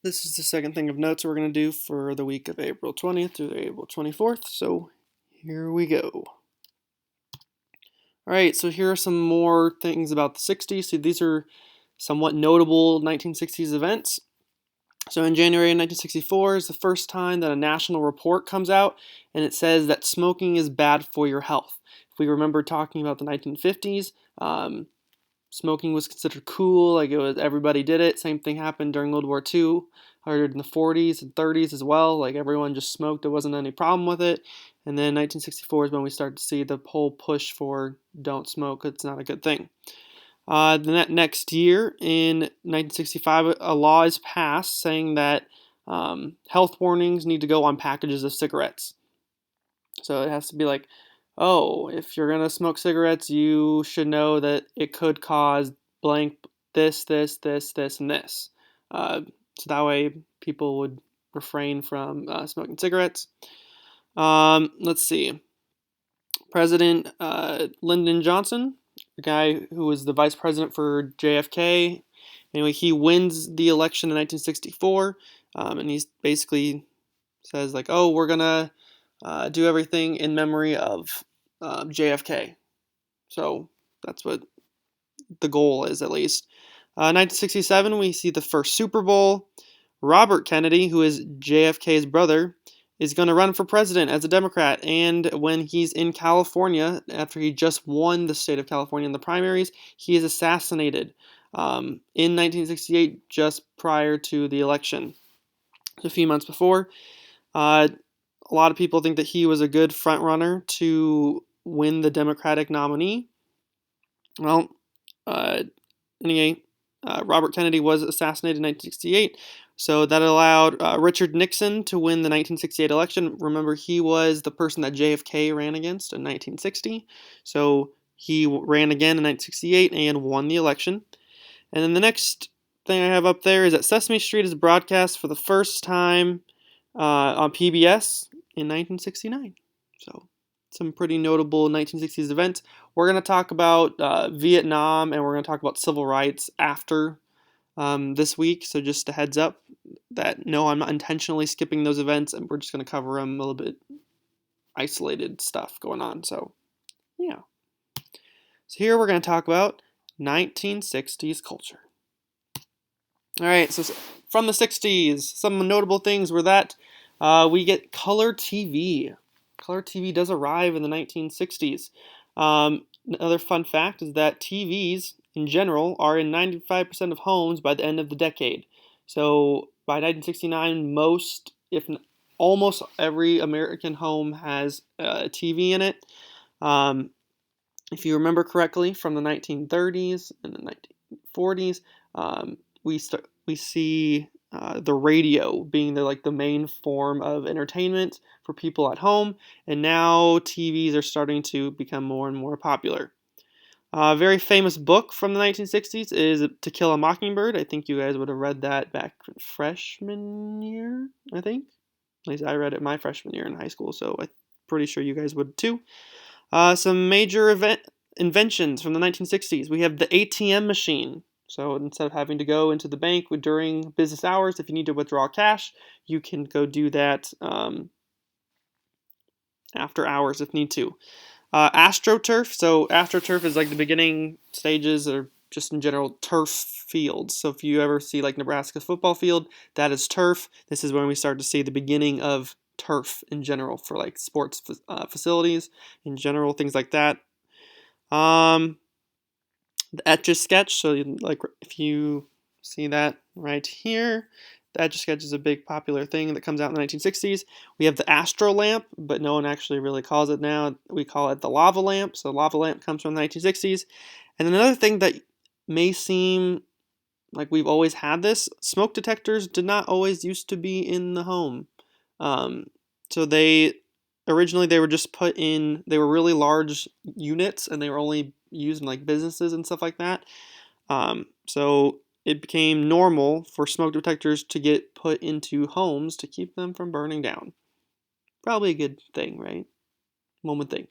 This is the second thing of notes we're going to do for the week of April 20th through April 24th. So here we go. All right, so here are some more things about the 60s. So these are somewhat notable 1960s events. So in January 1964 is the first time that a national report comes out, and it says that smoking is bad for your health. If we remember talking about the 1950s, smoking was considered cool, like it was everybody did it. Same thing happened during World War II, or in the 40s and 30s as well. Like everyone just smoked, there wasn't any problem with it. And then 1964 is when we start to see the whole push for don't smoke, it's not a good thing. The next year, in 1965, a law is passed saying that health warnings need to go on packages of cigarettes. So it has to be like, oh, if you're gonna smoke cigarettes, you should know that it could cause blank this, and this. So that way people would refrain from smoking cigarettes. Let's see. President Lyndon Johnson, the guy who was the vice president for JFK, anyway, he wins the election in 1964, and he's basically says like, oh, we're gonna do everything in memory of JFK. So that's what the goal is, at least. 1967, we see the first Super Bowl. Robert Kennedy, who is JFK's brother, is going to run for president as a Democrat. And when he's in California, after he just won the state of California in the primaries, he is assassinated in 1968, just prior to the election. A few months before. A lot of people think that he was a good front runner to win the Democratic nominee. Well, anyway, Robert Kennedy was assassinated in 1968, so that allowed Richard Nixon to win the 1968 election. Remember, he was the person that JFK ran against in 1960, so he ran again in 1968 and won the election. And then the next thing I have up there is that Sesame Street is broadcast for the first time on PBS in 1969. So some pretty notable 1960s events. We're going to talk about Vietnam, and we're going to talk about civil rights after this week. So just a heads up that no, I'm not intentionally skipping those events, and we're just going to cover them a little bit isolated stuff going on. So yeah. So here we're going to talk about 1960s culture. All right, so from the 60s, some notable things were that we get color TV. Color TV does arrive in the 1960s. Another fun fact is that TVs in general are in 95% of homes by the end of the decade. So by 1969, most, if almost every American home has a TV in it. If you remember correctly, from the 1930s and the 1940s, we see the radio being the main form of entertainment for people at home, and now TVs are starting to become more and more popular. A very famous book from the 1960s is To Kill a Mockingbird. I think you guys would have read that back freshman year, I think. At least I read it my freshman year in high school, so I'm pretty sure you guys would too. Some major inventions from the 1960s. We have the ATM machine. So instead of having to go into the bank during business hours, if you need to withdraw cash, you can go do that after hours if need to. AstroTurf. So AstroTurf is like the beginning stages, or just in general turf fields. So if you ever see like Nebraska's football field, that is turf. This is when we start to see the beginning of turf in general for like sports facilities in general, things like that. The Etch-a-Sketch, so like if you see that right here, the Etch-a-Sketch is a big popular thing that comes out in the 1960s. We have the Astro lamp, but no one actually really calls it now. We call it the lava lamp. So the lava lamp comes from the 1960s. And another thing that may seem like we've always had this, smoke detectors did not always used to be in the home. So originally they were just put in, they were really large units, and they were only used in like businesses and stuff like that. So it became normal for smoke detectors to get put into homes to keep them from burning down. Probably a good thing, right? One would think.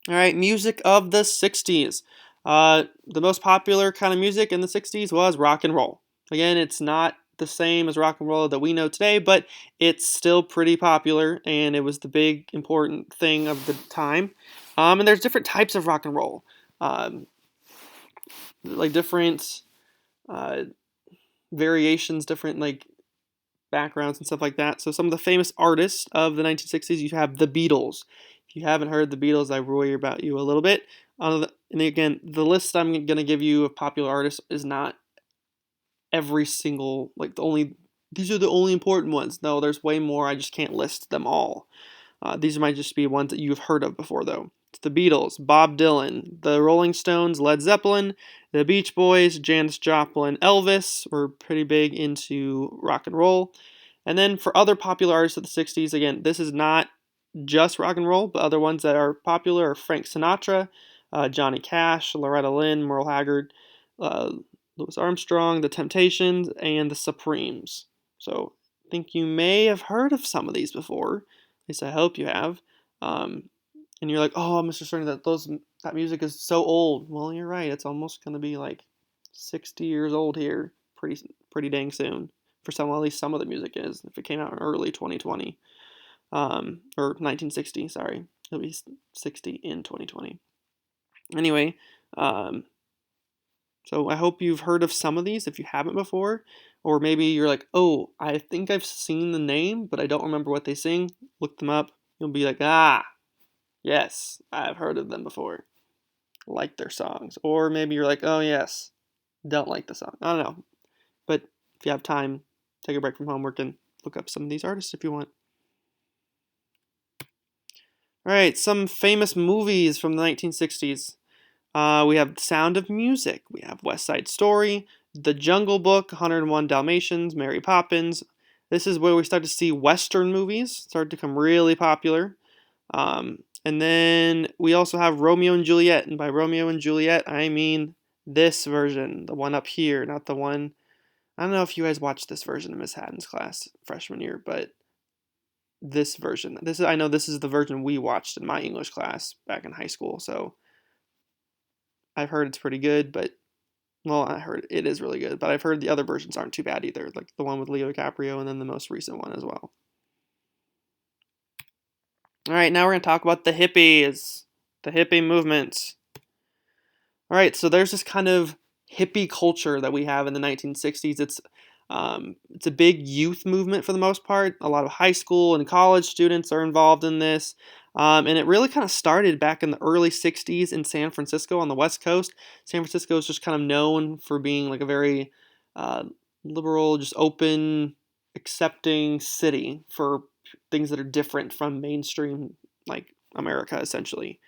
All right, music of the 60s. The most popular kind of music in the 60s was rock and roll. Again, it's not the same as rock and roll that we know today, but it's still pretty popular, and it was the big important thing of the time. And there's different types of rock and roll, um, like different uh, variations, different like backgrounds and stuff like that. So some of the famous artists of the 1960s, you have the Beatles. If you haven't heard the Beatles, I worry about you a little bit. And again, the list I'm going to give you of popular artists is not every single like the only these are the only important ones. No, there's way more. I just can't list them all. These might just be ones that you've heard of before, though. It's the Beatles, Bob Dylan, the Rolling Stones, Led Zeppelin, the Beach Boys, Janis Joplin, Elvis were pretty big into rock and roll. And then for other popular artists of the 60s, again, this is not just rock and roll, but other ones that are popular are Frank Sinatra, Johnny Cash, Loretta Lynn, Merle Haggard, uh, Louis Armstrong, The Temptations, and the Supremes. So I think you may have heard of some of these before. At least I hope you have. Um, and you're like, oh, Mr. Stern, that music is so old. Well, you're right. It's almost gonna be like 60 years old here, pretty dang soon. For some, at least some of the music is. If it came out in early 2020, or 1960, sorry, it'll be 60 in 2020. Anyway, um, so I hope you've heard of some of these if you haven't before, or maybe you're like, oh, I think I've seen the name, but I don't remember what they sing. Look them up. You'll be like, ah, yes, I've heard of them before. Like their songs. Or maybe you're like, oh, yes, don't like the song. I don't know. But if you have time, take a break from homework and look up some of these artists if you want. All right, some famous movies from the 1960s. We have Sound of Music. We have West Side Story, The Jungle Book, 101 Dalmatians, Mary Poppins. This is where we start to see Western movies start to become really popular. And then we also have Romeo and Juliet. And by Romeo and Juliet, I mean this version, the one up here, not the one. I don't know if you guys watched this version of Miss Haddon's class freshman year, but this version. I know this is the version we watched in my English class back in high school. So I've heard it's pretty good, but well, I heard it is really good, but I've heard the other versions aren't too bad either, like the one with Leo DiCaprio and then the most recent one as well. All right, now we're going to talk about the hippies, the hippie movement. All right, so there's this kind of hippie culture that we have in the 1960s. It's a big youth movement for the most part. A lot of high school and college students are involved in this. And it really kind of started back in the early 60s in San Francisco on the West Coast. San Francisco is just kind of known for being like a very uh, liberal, just open, accepting city for things that are different from mainstream, like America, essentially.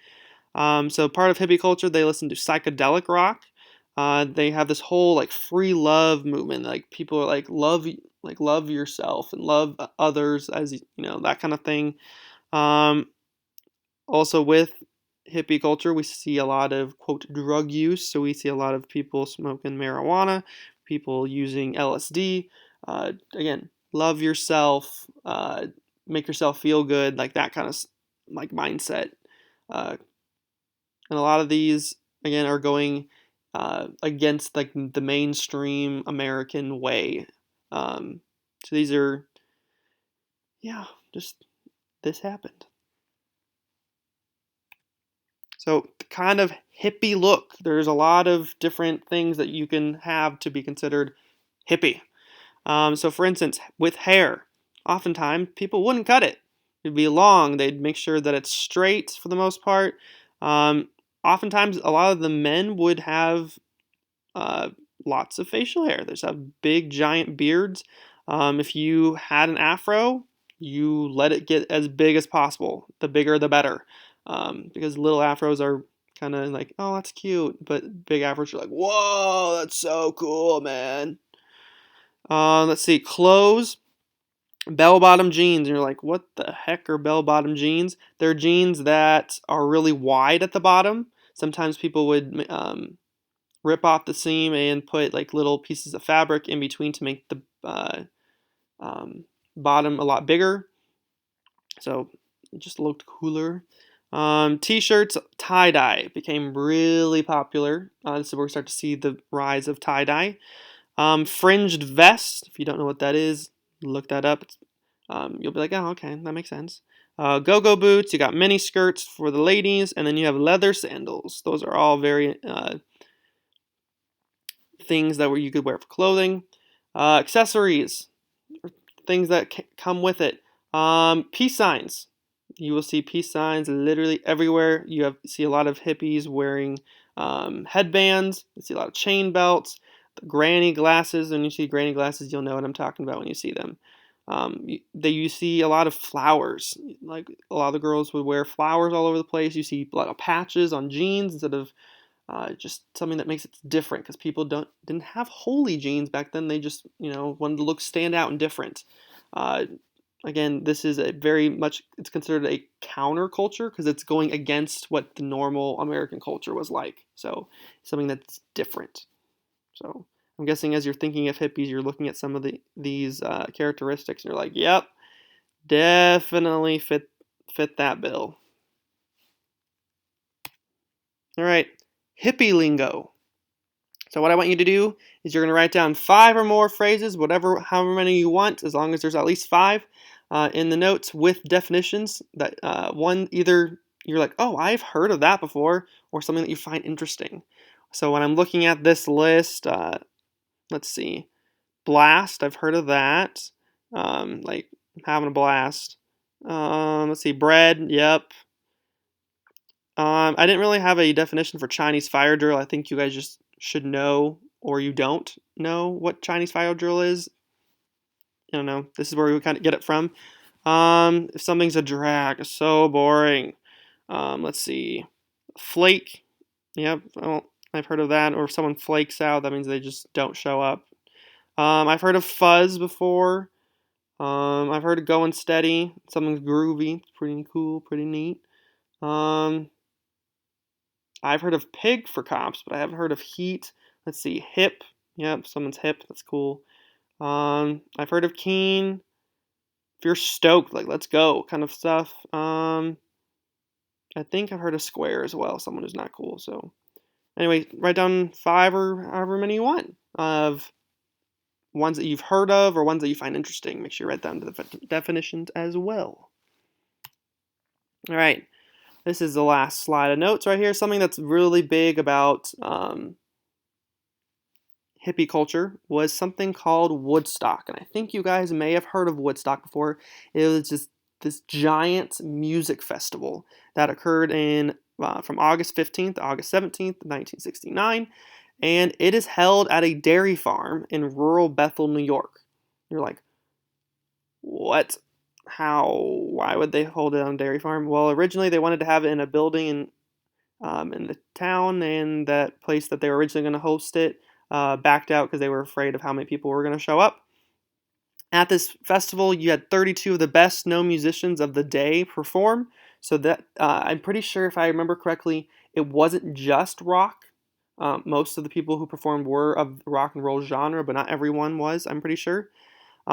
So part of hippie culture, they listen to psychedelic rock. They have this whole like free love movement. Like people are like love yourself and love others as you know that kind of thing. Um, Also with hippie culture, we see a lot of quote drug use. So we see a lot of people smoking marijuana, people using LSD. Again, love yourself, make yourself feel good, like that kind of like mindset. Uh, and a lot of these again are going against like the mainstream American way. So these are yeah, just this happened. So the kind of hippie look. There's a lot of different things that you can have to be considered hippie. So for instance, with hair, oftentimes people wouldn't cut it. It'd be long. They'd make sure that it's straight for the most part. Um, Oftentimes, a lot of the men would have uh, lots of facial hair. There's have big giant beards. If you had an afro, you let it get as big as possible. The bigger, the better, because little afros are kind of like, oh, that's cute, but big afros are like, whoa, that's so cool, man. Let's see, clothes. Bell bottom jeans, and you're like, what the heck are bell bottom jeans? They're jeans that are really wide at the bottom. Sometimes people would rip off the seam and put like little pieces of fabric in between to make the um, bottom a lot bigger. So it just looked cooler. T-shirts, tie-dye became really popular. This is where we start to see the rise of tie-dye. Fringed vest, if you don't know what that is, look that up. You'll be like, oh, okay, that makes sense. Go-go boots, you got mini skirts for the ladies, and then you have leather sandals. Those are all very things that you could wear for clothing. Accessories, things that come with it. Peace signs. You will see peace signs literally everywhere. See a lot of hippies wearing headbands. You see a lot of chain belts. The granny glasses. When you see granny glasses, you'll know what I'm talking about when you see them. You see a lot of flowers. Like a lot of the girls would wear flowers all over the place. You see a lot of patches on jeans instead of just something that makes it different, because people didn't have holy jeans back then. They just wanted to look stand out and different. Uh, Again, this is it's considered a counterculture because it's going against what the normal American culture was like. So something that's different. So I'm guessing as you're thinking of hippies, you're looking at some of these characteristics and you're like, yep, definitely fit that bill. All right, hippie lingo. So what I want you to do is you're going to write down 5 or more phrases, however many you want, as long as there's at least 5 in the notes with definitions. That one, either you're like, oh, I've heard of that before, or something that you find interesting. So when I'm looking at this list, let's see, blast, I've heard of that, like having a blast. Let's see, bread, yep. I didn't really have a definition for Chinese fire drill. I think you guys just should know, or you don't know what Chinese fire drill is. I don't know. This is where we kind of get it from. If something's a drag, so boring. Let's see. Flake. Yep. Well, I've heard of that. Or if someone flakes out, that means they just don't show up. I've heard of fuzz before. I've heard of going steady. Something's groovy. It's pretty cool, pretty neat. I've heard of pig for cops, but I haven't heard of heat. Let's see, hip. Yep, someone's hip. That's cool. I've heard of keen. If you're stoked, like let's go, kind of stuff. I think I've heard of square as well. Someone who's not cool. So anyway, write down 5 or however many you want of ones that you've heard of or ones that you find interesting. Make sure you write down the definitions as well. All right. This is the last slide of notes right here. Something that's really big about hippie culture was something called Woodstock. And I think you guys may have heard of Woodstock before. It was just this giant music festival that occurred from August 15th to August 17th, 1969. And it is held at a dairy farm in rural Bethel, New York. You're like, what? How? Why would they hold it on a dairy farm? Well, originally they wanted to have it in a building in the town, and that place that they were originally going to host it backed out because they were afraid of how many people were going to show up. At this festival, you had 32 of the best known musicians of the day perform. So that I'm pretty sure, if I remember correctly, it wasn't just rock. Most of the people who performed were of the rock and roll genre, but not everyone was, I'm pretty sure.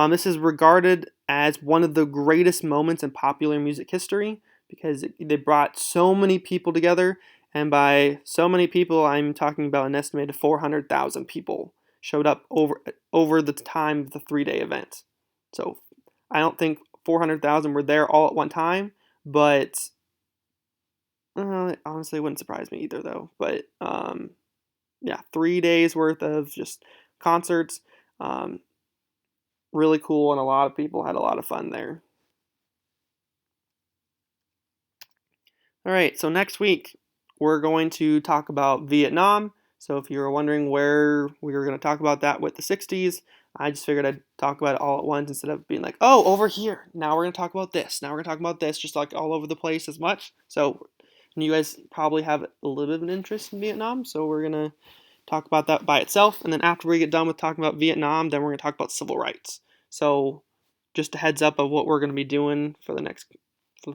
This is regarded as one of the greatest moments in popular music history because they brought so many people together, and by so many people, I'm talking about an estimated 400,000 people showed up over the time of the 3-day event. So I don't think 400,000 were there all at one time, but honestly, it wouldn't surprise me either, though. But yeah, 3 days worth of just concerts. Really cool, and a lot of people had a lot of fun there. All right, so next week we're going to talk about Vietnam. So if you were wondering where we were going to talk about that with the 60s, I just figured I'd talk about it all at once instead of being like, oh, over here. Now we're going to talk about this. Now we're going to talk about this, just like all over the place as much. So you guys probably have a little bit of an interest in Vietnam, so we're going to talk about that by itself. And then after we get done with talking about Vietnam, then we're going to talk about civil rights. So just a heads up of what we're going to be doing for the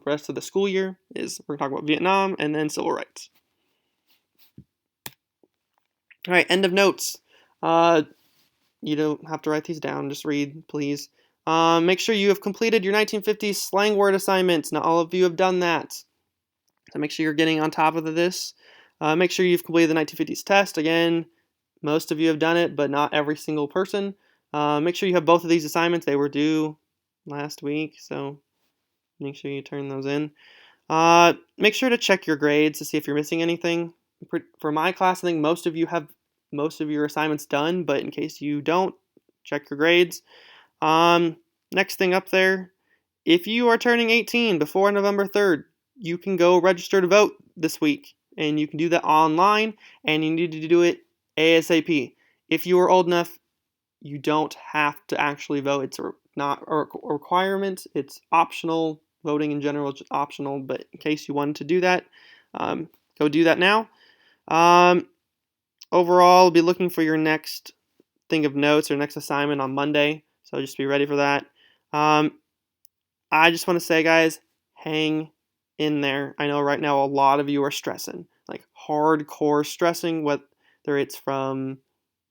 rest of the school year is we're going to talk about Vietnam and then civil rights. All right, end of notes. You don't have to write these down. Just read, please. Make sure you have completed your 1950s slang word assignments. Not all of you have done that. So make sure you're getting on top of this. Make sure you've completed the 1950s test. Again, Most of you have done it, but not every single person. Make sure you have both of these assignments. They were due last week, so make sure you turn those in. Make sure to check your grades to see if you're missing anything. For my class, I think most of you have most of your assignments done, but in case you don't, check your grades. Next thing up there, if you are turning 18 before November 3rd, you can go register to vote this week, and you can do that online, and you need to do it ASAP. If you are old enough, you don't have to actually vote. It's not a requirement. It's optional. Voting in general is optional, but in case you wanted to do that, go do that now. Overall, I'll be looking for your next thing of notes or next assignment on Monday, so just be ready for that. I just want to say, guys, hang in there. I know right now a lot of you are stressing, like hardcore stressing, whether it's from,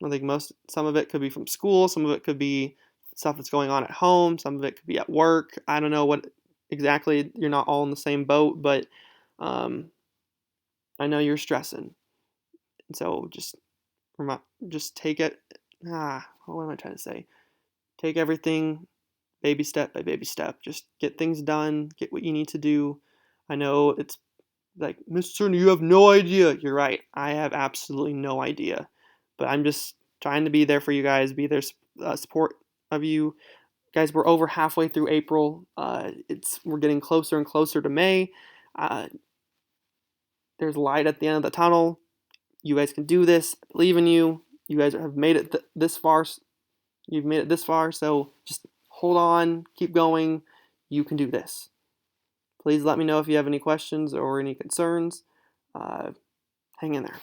I think some of it could be from school, some of it could be stuff that's going on at home, some of it could be at work. I don't know what exactly, you're not all in the same boat, but I know you're stressing. So just take it, what am I trying to say? Take everything baby step by baby step. Just get things done, get what you need to do. I know it's like, Mr. Cerny, you have no idea. You're right. I have absolutely no idea. But I'm just trying to be there for you guys, be there support of you. Guys, we're over halfway through April. We're getting closer and closer to May. There's light at the end of the tunnel. You guys can do this. I believe in you. You guys have made it this far. You've made it this far, so just hold on, keep going. You can do this. Please let me know if you have any questions or any concerns. Hang in there.